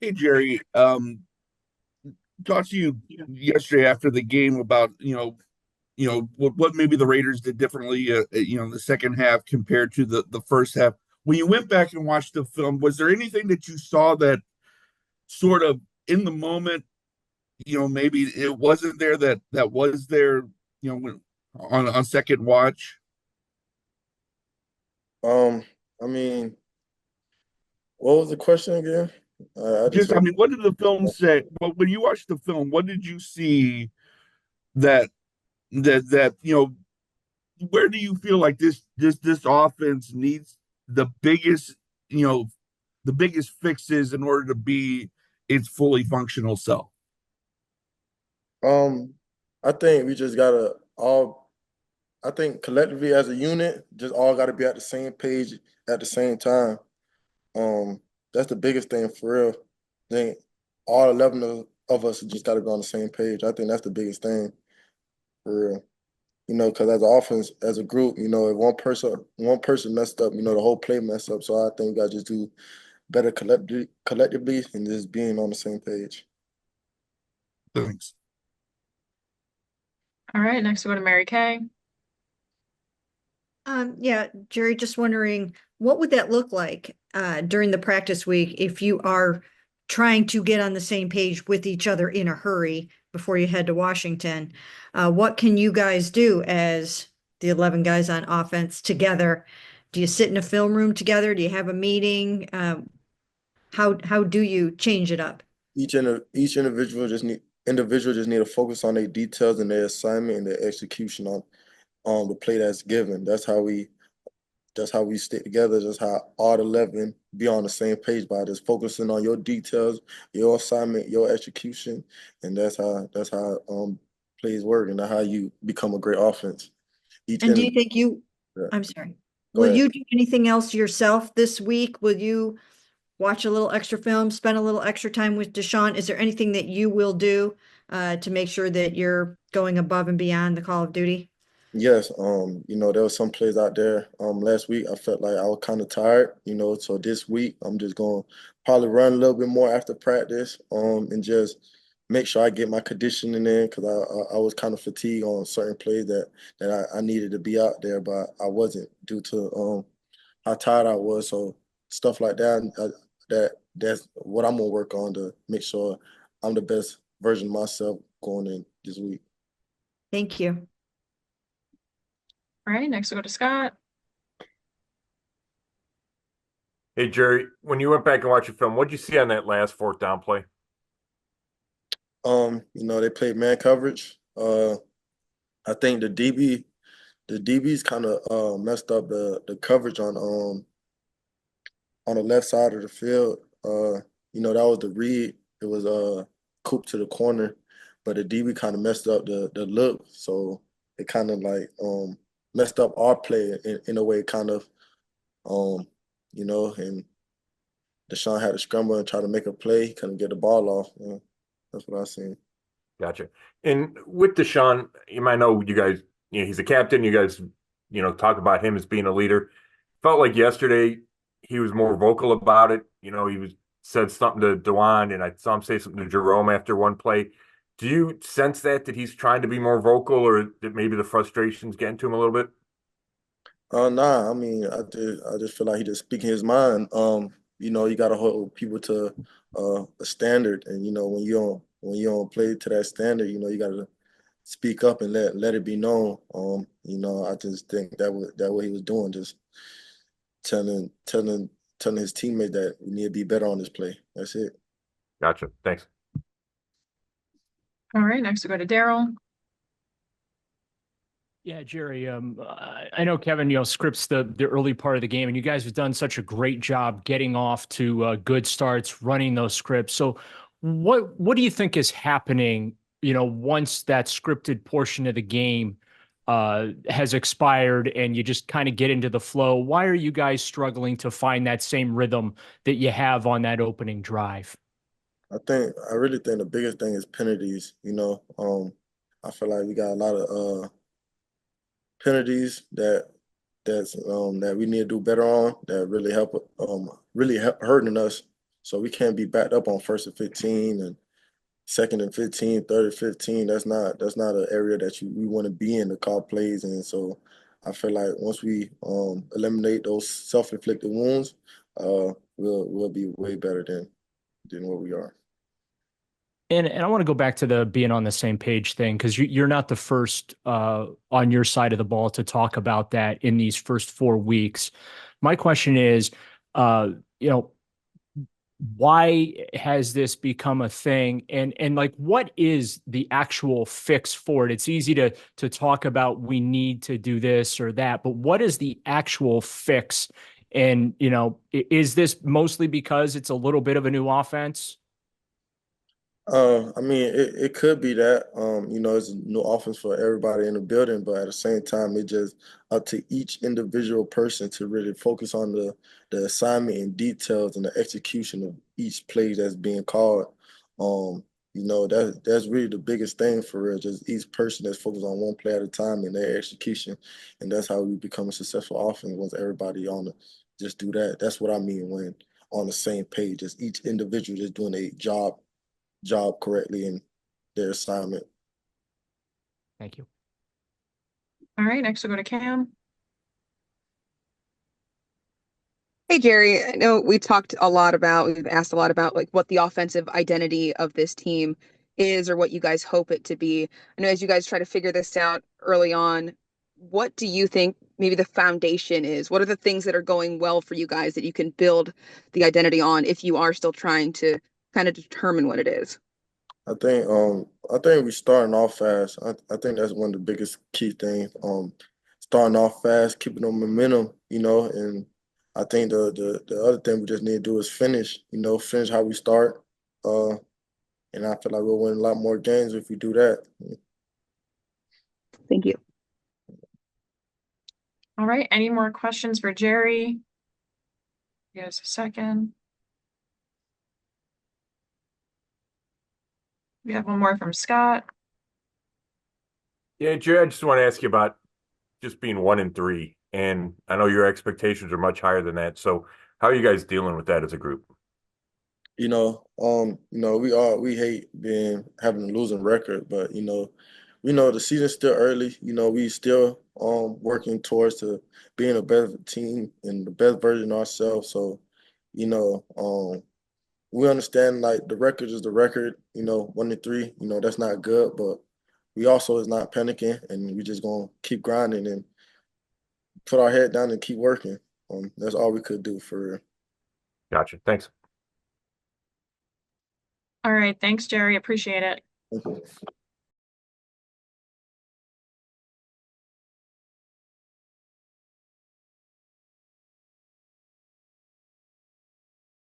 Hey Jerry, talked to you yesterday after the game about what maybe the Raiders did differently, in the second half compared to the first half. When you went back and watched the film, was there anything that you saw that sort of in the moment, maybe it wasn't there that was there, when on second watch? Um, I mean, what was the question again? I just Just, I heard. mean, what did the film say? Well, when you watched the film, what did you see that that where do you feel like this offense needs the biggest you know the biggest fixes in order to be its fully functional self? Um, I think we just gotta all. I think collectively as a unit, just all got to be at the same page at the same time. Um, that's the biggest thing for real. I think all 11 of us just got to be on the same page. I think that's the biggest thing for real. Because as an offense, as a group, if one person messed up, the whole play messed up. So I think we got to just do better collectively and just being on the same page. Thanks. All right, next we'll go to Mary Kay. Yeah, Jerry, just wondering, what would that look like during the practice week if you are trying to get on the same page with each other in a hurry before you head to Washington? What can you guys do as the 11 guys on offense together? Do you sit in a film room together? Do you have a meeting? How do you change it up? Each individual just need to focus on their details and their assignment and their execution on the play that's given. That's how we stick together. That's how all 11 be on the same page by just focusing on your details, your assignment, your execution, and that's how plays work and that's how you become a great offense. Each And do you individual. think you, Yeah. I'm sorry, Go will ahead. you do anything else yourself this week? Will you watch a little extra film, spend a little extra time with Deshaun? Is there anything that you will do to make sure that you're going above and beyond the call of duty? Yes, there was some plays out there. Last week I felt like I was kind of tired, so this week I'm just gonna probably run a little bit more after practice, and just make sure I get my conditioning in because I was kind of fatigued on certain plays that I needed to be out there, but I wasn't due to how tired I was. So stuff like that, that's what I'm gonna work on to make sure I'm the best version of myself going in this week. Thank you. All right, next we'll go to Scott. Hey Jerry, when you went back and watched your film, what'd you see on that last fourth down play? They played man coverage. I think the DBs kind of messed up the coverage on the left side of the field. That was the read. It was cooped to the corner, but the DB kind of messed up the look. So it kind of like messed up our play in a way, kind of and Deshaun had to scramble and try to make a play. He couldn't get the ball off. That's what I seen. Gotcha. And with Deshaun, you might know you guys, he's a captain. You guys, talk about him as being a leader. Felt like yesterday he was more vocal about it. He was said something to Dewan, and I saw him say something to Jerome after one play. Do you sense that he's trying to be more vocal, or that maybe the frustration's getting to him a little bit? Nah, I mean, I just feel like he just speaking his mind. You gotta hold people to a standard, and when you don't play to that standard, you gotta speak up and let it be known. I just think that what he was doing, just telling his teammate that we need to be better on this play. That's it. Gotcha. Thanks. All right, next we'll go to Daryl. Yeah, Jerry. I know Kevin, scripts the early part of the game, and you guys have done such a great job getting off to good starts, running those scripts. So, what do you think is happening? Once that scripted portion of the game has expired, and you just kind of get into the flow. Why are you guys struggling to find that same rhythm that you have on that opening drive? I really think the biggest thing is penalties. I feel like we got a lot of penalties that we need to do better on that really hurting us. So we can't be backed up on 1st and 15 and 2nd and 15, 3rd and 15. That's not an area that we want to be in to call plays. And so I feel like once we eliminate those self-inflicted wounds, we'll be way better than where we are. And I want to go back to the being on the same page thing, because you're not the first on your side of the ball to talk about that in these first 4 weeks. My question is, you know, why has this become a thing, and like, what is the actual fix for it? It's easy to talk about we need to do this or that, but what is the actual fix? And is this mostly because it's a little bit of a new offense? I mean, it could be that, it's a new offense for everybody in the building, but at the same time, it just up to each individual person to really focus on the assignment and details and the execution of each play that's being called. That's really the biggest thing for real. Just each person that's focused on one play at a time and their execution, and that's how we become a successful offense once everybody on the just do that. That's what I mean when on the same page, as each individual just doing a job correctly in their assignment. Thank you. All right, next we'll go to Cam. Hey Jerry, I know we've asked a lot about like what the offensive identity of this team is or what you guys hope it to be. I know as you guys try to figure this out early on, what do you think maybe the foundation is? What are the things that are going well for you guys that you can build the identity on if you are still trying to kind of determine what it is? I think we starting off fast. I think that's one of the biggest key things. Starting off fast, keeping the momentum, and I think the other thing we just need to do is finish how we start. Uh, and I feel like we'll win a lot more games if we do that. Thank you. All right, any more questions for Jerry? Give us a second. We have one more from Scott. Yeah, Jerry, I just want to ask you about just being 1-3, and I know your expectations are much higher than that. So, how are you guys dealing with that as a group? We hate having a losing record, but we know the season's still early. We still working towards to being a better team and the best version of ourselves. So, we understand like the record is the record, 1-3, that's not good, but we also is not panicking and we just gonna keep grinding and put our head down and keep working. That's all we could do for real. Gotcha. Thanks. All right, thanks, Jerry. Appreciate it. Okay.